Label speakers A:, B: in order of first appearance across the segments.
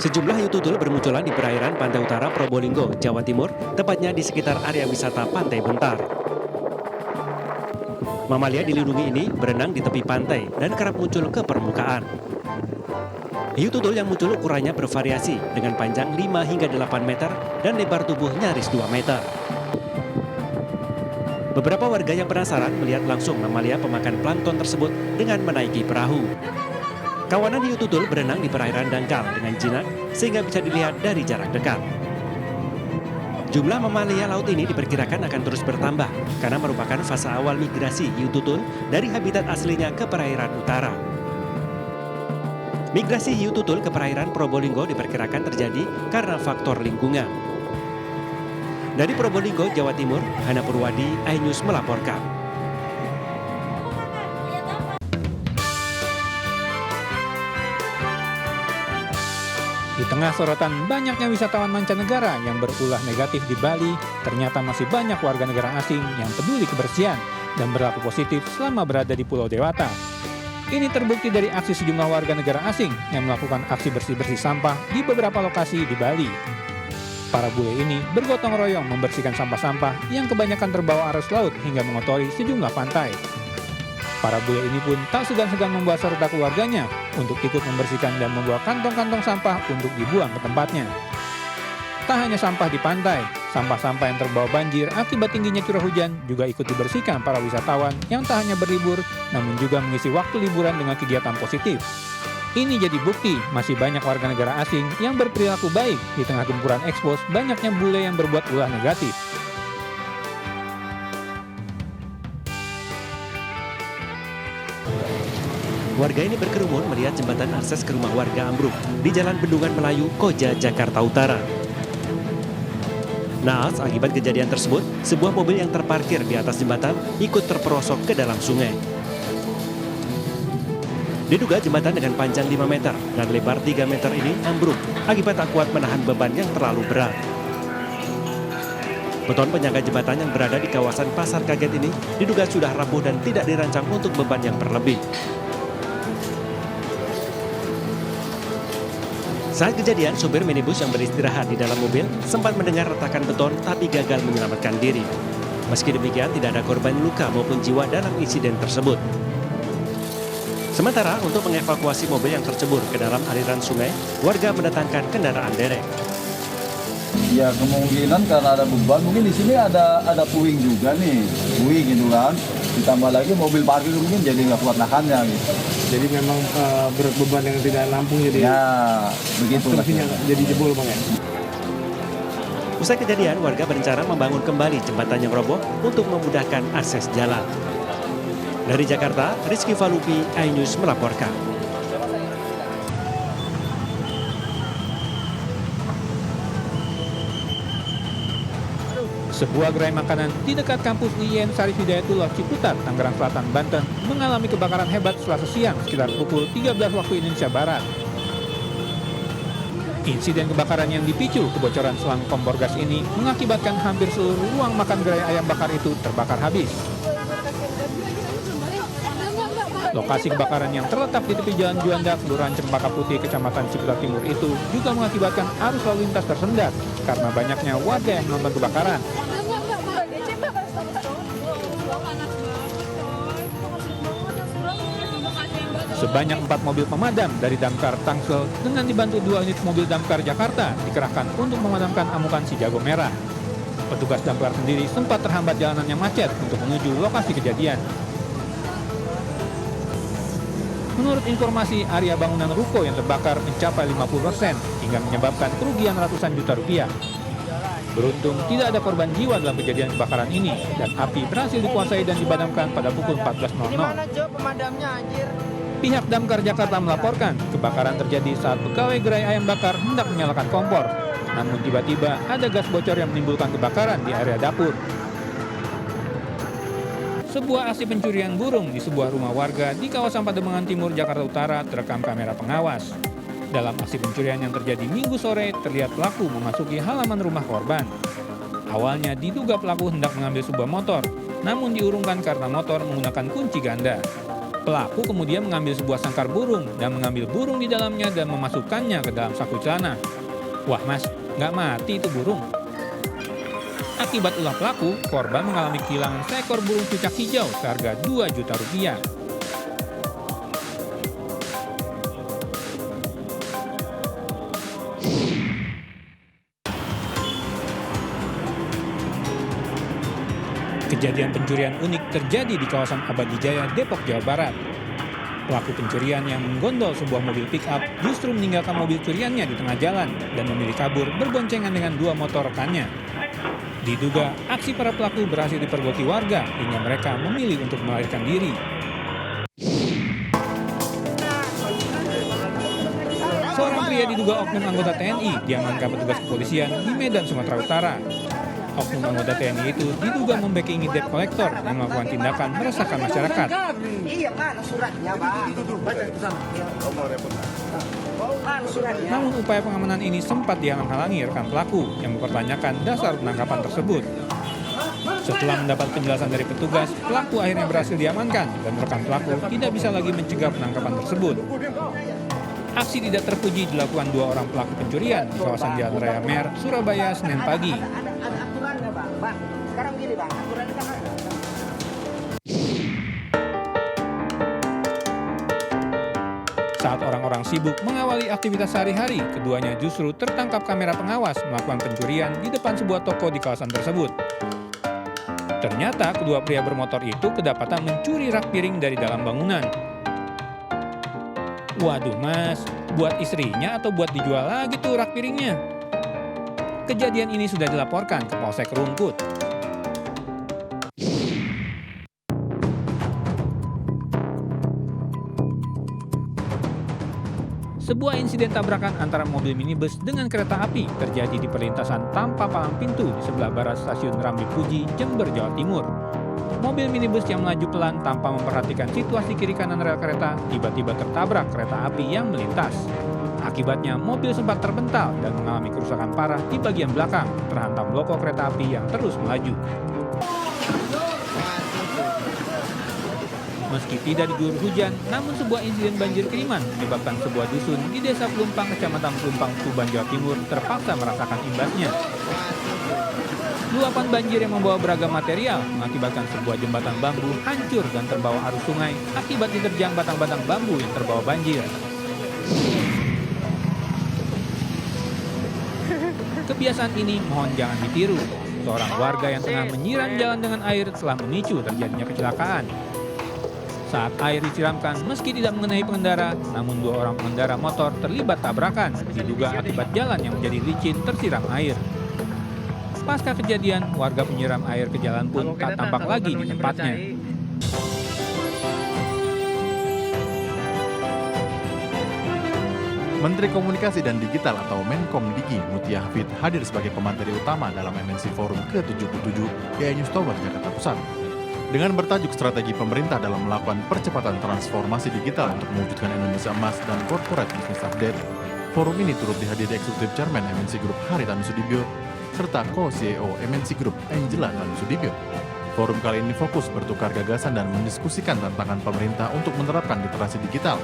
A: Sejumlah hiu tutul bermunculan di perairan pantai utara Probolinggo, Jawa Timur, tepatnya di sekitar area wisata Pantai Bentar. Mamalia dilindungi ini berenang di tepi pantai dan kerap muncul ke permukaan. Hiu tutul yang muncul ukurannya bervariasi dengan panjang 5 hingga 8 meter dan lebar tubuh nyaris 2 meter. Beberapa warga yang penasaran melihat langsung mamalia pemakan plankton tersebut dengan menaiki perahu. Kawanan hiu tutul berenang di perairan dangkal dengan jinak sehingga bisa dilihat dari jarak dekat. Jumlah mamalia laut ini diperkirakan akan terus bertambah karena merupakan fase awal migrasi hiu tutul dari habitat aslinya ke perairan utara. Migrasi hiu tutul ke perairan Probolinggo diperkirakan terjadi karena faktor lingkungan. Dari Probolinggo, Jawa Timur, Hana Purwadi, iNews melaporkan.
B: Di tengah sorotan banyaknya wisatawan mancanegara yang berulah negatif di Bali, ternyata masih banyak warga negara asing yang peduli kebersihan dan berlaku positif selama berada di Pulau Dewata. Ini terbukti dari aksi sejumlah warga negara asing yang melakukan aksi bersih-bersih sampah di beberapa lokasi di Bali. Para bule ini bergotong royong membersihkan sampah-sampah yang kebanyakan terbawa arus laut hingga mengotori sejumlah pantai. Para bule ini pun tak segan-segan membawa serta keluarganya untuk ikut membersihkan dan membawa kantong-kantong sampah untuk dibuang ke tempatnya. Tak hanya sampah di pantai, sampah-sampah yang terbawa banjir akibat tingginya curah hujan juga ikut dibersihkan para wisatawan yang tak hanya berlibur, namun juga mengisi waktu liburan dengan kegiatan positif. Ini jadi bukti masih banyak warga negara asing yang berperilaku baik di tengah gempuran ekspos banyaknya bule yang berbuat ulah negatif.
A: Warga ini berkerumun melihat jembatan akses ke rumah warga ambruk di Jalan Bendungan Melayu, Koja, Jakarta Utara. Naas, akibat kejadian tersebut, sebuah mobil yang terparkir di atas jembatan ikut terperosok ke dalam sungai. Diduga jembatan dengan panjang 5 meter dan lebar 3 meter ini ambruk akibat tak kuat menahan beban yang terlalu berat. Beton penyangga jembatan yang berada di kawasan Pasar Kaget ini diduga sudah rapuh dan tidak dirancang untuk beban yang berlebih. Saat kejadian, sopir minibus yang beristirahat di dalam mobil sempat mendengar retakan beton tapi gagal menyelamatkan diri. Meski demikian, tidak ada korban luka maupun jiwa dalam insiden tersebut. Sementara untuk mengevakuasi mobil yang tercebur ke dalam aliran sungai, warga mendatangkan kendaraan derek.
C: Ya kemungkinan karena ada beban, mungkin di sini ada puing juga nih, puing gitu kan. Ditambah lagi mobil parkir mungkin jadi nggak kuat nahannya gitu.
D: Jadi memang berat beban yang tidak nampung jadi.
C: Ya begitu.
D: Jadi jebol bang ya.
A: Usai kejadian, warga berencana membangun kembali jembatan yang roboh untuk memudahkan akses jalan. Dari Jakarta, Rizky Falupi, iNews melaporkan.
B: Sebuah gerai makanan di dekat kampus IAIN Syarif Hidayatullah Ciputat, Tangerang Selatan, Banten mengalami kebakaran hebat Selasa siang sekitar pukul 13 waktu Indonesia Barat. Insiden kebakaran yang dipicu kebocoran selang kompor gas ini mengakibatkan hampir seluruh ruang makan gerai ayam bakar itu terbakar habis. Lokasi kebakaran yang terletak di tepi Jalan Juanda, Kelurahan Cempaka Putih, Kecamatan Ciputat Timur itu juga mengakibatkan arus lalu lintas tersendat karena banyaknya warga yang menonton kebakaran. Sebanyak 4 mobil pemadam dari Damkar Tangsel dengan dibantu 2 unit mobil Damkar Jakarta dikerahkan untuk memadamkan amukan si jago merah. Petugas Damkar sendiri sempat terhambat jalanan yang macet untuk menuju lokasi kejadian. Menurut informasi, area bangunan ruko yang terbakar mencapai 50% hingga menyebabkan kerugian ratusan juta rupiah. Beruntung tidak ada korban jiwa dalam kejadian kebakaran ini dan api berhasil dikuasai dan dipadamkan pada pukul 14.00. Pihak Damkar Jakarta melaporkan kebakaran terjadi saat pegawai gerai ayam bakar hendak menyalakan kompor. Namun tiba-tiba ada gas bocor yang menimbulkan kebakaran di area dapur. Sebuah aksi pencurian burung di sebuah rumah warga di kawasan Pademangan Timur, Jakarta Utara terekam kamera pengawas. Dalam aksi pencurian yang terjadi Minggu sore, terlihat pelaku memasuki halaman rumah korban. Awalnya diduga pelaku hendak mengambil sebuah motor, namun diurungkan karena motor menggunakan kunci ganda. Pelaku kemudian mengambil sebuah sangkar burung dan mengambil burung di dalamnya dan memasukkannya ke dalam saku celana. Wah mas, nggak mati itu burung. Akibat ulah pelaku, korban mengalami kehilangan seekor burung cucak hijau seharga 2 juta rupiah. Kejadian pencurian unik terjadi di kawasan Abadijaya, Depok, Jawa Barat. Pelaku pencurian yang menggondol sebuah mobil pick-up justru meninggalkan mobil curiannya di tengah jalan dan memilih kabur berboncengan dengan 2 motor rekannya. Diduga, aksi para pelaku berhasil dipergoki warga hingga mereka memilih untuk melarikan diri. Seorang pria diduga oknum anggota TNI diamankan petugas kepolisian di Medan, Sumatera Utara. Oknum anggota TNI itu diduga membackingi debt collector yang melakukan tindakan meresahkan masyarakat.
E: Iya, mana suratnya, Bang?
B: Namun upaya pengamanan ini sempat dihalang-halangi rekan pelaku yang mempertanyakan dasar penangkapan tersebut. Setelah mendapat penjelasan dari petugas, pelaku akhirnya berhasil diamankan dan rekan pelaku tidak bisa lagi mencegah penangkapan tersebut. Aksi tidak terpuji dilakukan 2 orang pelaku pencurian di kawasan Jalan Raya Mer, Surabaya, Senin pagi.
E: Ada aturannya, Bang. Bang, sekarang gini, Bang. Aturannya kan ada.
B: Saat orang-orang sibuk mengawali aktivitas sehari-hari, keduanya justru tertangkap kamera pengawas melakukan pencurian di depan sebuah toko di kawasan tersebut. Ternyata kedua pria bermotor itu kedapatan mencuri rak piring dari dalam bangunan. Waduh mas, buat istrinya atau buat dijual lagi tuh rak piringnya? Kejadian ini sudah dilaporkan ke Polsek Rungkut. Sebuah insiden tabrakan antara mobil minibus dengan kereta api terjadi di perlintasan tanpa palang pintu di sebelah barat stasiun Rambi Puji, Jember, Jawa Timur. Mobil minibus yang melaju pelan tanpa memperhatikan situasi kiri kanan rel kereta tiba-tiba tertabrak kereta api yang melintas. Akibatnya mobil sempat terbental dan mengalami kerusakan parah di bagian belakang, terhantam loko kereta api yang terus melaju. Meski tidak diguyur hujan, namun sebuah insiden banjir kiriman menyebabkan sebuah dusun di Desa Pelumpang, Kecamatan Pelumpang, Tuban, Jawa Timur terpaksa merasakan imbasnya. Luapan banjir yang membawa beragam material mengakibatkan sebuah jembatan bambu hancur dan terbawa arus sungai akibat diterjang batang-batang bambu yang terbawa banjir. Kebiasaan ini mohon jangan ditiru. Seorang warga yang tengah menyiram jalan dengan air telah memicu terjadinya kecelakaan. Saat air disiramkan, meski tidak mengenai pengendara, namun 2 orang pengendara motor terlibat tabrakan, diduga akibat jalan yang menjadi licin tersiram air. Pasca kejadian, warga penyiram air ke jalan pun tak tampak lagi di tempatnya.
F: Menteri Komunikasi dan Digital atau Menkom Digi Mutia Hafid hadir sebagai pemateri utama dalam MNC Forum ke-77 GI News Tower, Jakarta Pusat. Dengan bertajuk strategi pemerintah dalam melakukan percepatan transformasi digital untuk mewujudkan Indonesia Emas dan Corporate Business Update, forum ini turut dihadiri Eksekutif Chairman MNC Group Haritanu Sudibyo serta Co-CEO MNC Group Angela Tanu Sudibyo. Forum kali ini fokus bertukar gagasan dan mendiskusikan tantangan pemerintah untuk menerapkan literasi digital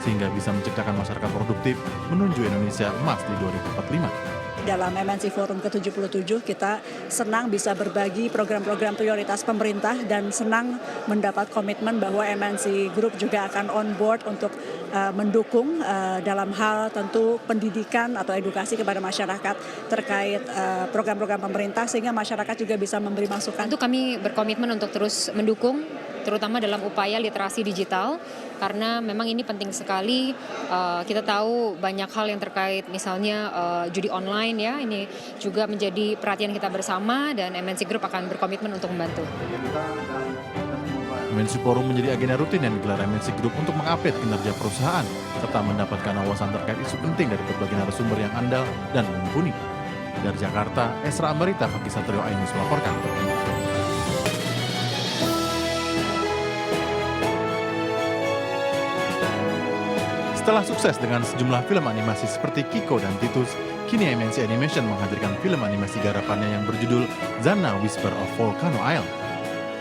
F: sehingga bisa menciptakan masyarakat produktif menuju Indonesia Emas di 2045.
G: Dalam MNC Forum ke-77 kita senang bisa berbagi program-program prioritas pemerintah dan senang mendapat komitmen bahwa MNC Group juga akan on board untuk mendukung dalam hal tentu pendidikan atau edukasi kepada masyarakat terkait program-program pemerintah sehingga masyarakat juga bisa memberi masukan.
H: Tentu kami berkomitmen untuk terus mendukung terutama dalam upaya literasi digital karena memang ini penting sekali. Kita tahu banyak hal yang terkait misalnya judi online ya, ini juga menjadi perhatian kita bersama dan MNC Group akan berkomitmen untuk membantu.
F: MNC Forum menjadi agenda rutin yang digelar MNC Group untuk mengupdate kinerja perusahaan serta mendapatkan wawasan terkait isu penting dari berbagai narasumber yang andal dan mumpuni. Dari Jakarta, Esra Ambarita, Fakih Satrio, Ainus melaporkan. Setelah sukses dengan sejumlah film animasi seperti Kiko dan Titus, kini MNC Animation menghadirkan film animasi garapannya yang berjudul Zanna Whisper of Volcano Isle.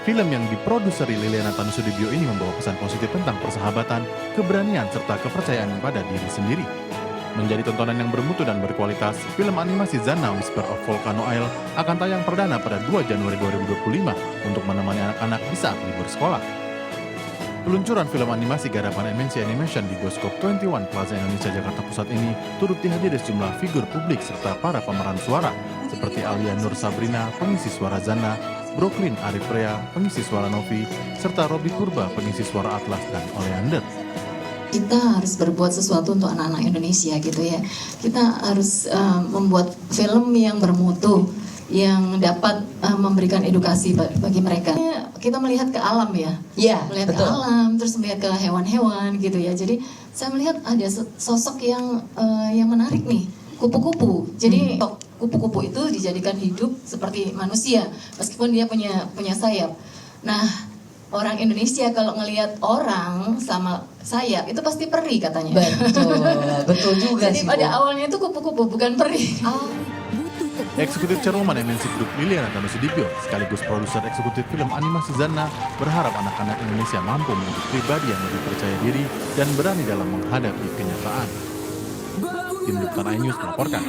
F: Film yang diproduseri Liliana Tanu Sudibyo ini membawa pesan positif tentang persahabatan, keberanian, serta kepercayaan pada diri sendiri. Menjadi tontonan yang bermutu dan berkualitas, film animasi Zanna Whisper of Volcano Isle akan tayang perdana pada 2 Januari 2025 untuk menemani anak-anak di saat libur sekolah. Peluncuran film animasi garapan MNC Animation di Bioskop 21 Plaza Indonesia Jakarta Pusat ini turut dihadiri sejumlah figur publik serta para pemeran suara seperti Alia Nur Sabrina, pengisi suara Zanna, Brooklyn Arif Rea, pengisi suara Novi, serta Robi Purba, pengisi suara Atlas dan Oleander.
I: Kita harus berbuat sesuatu untuk anak-anak Indonesia gitu ya. Kita harus membuat film yang bermutu, yang dapat memberikan edukasi bagi mereka. Kita melihat ke alam ya, melihat betul. Ke alam, terus melihat ke hewan-hewan gitu ya. Jadi saya melihat ada sosok yang menarik nih, kupu-kupu. Jadi kupu-kupu itu dijadikan hidup seperti manusia, meskipun dia punya sayap. Nah, orang Indonesia kalau ngelihat orang sama sayap itu pasti peri katanya.
J: Betul juga.
I: Jadi pada awalnya itu kupu-kupu bukan peri.
F: Eksekutif Chairwoman MNC Group Liliana Danusudibyo sekaligus produser eksekutif film animasi Zanna berharap anak-anak Indonesia mampu menjadi pribadi yang lebih percaya diri dan berani dalam menghadapi kenyataan. Tim Liputan iNews melaporkan.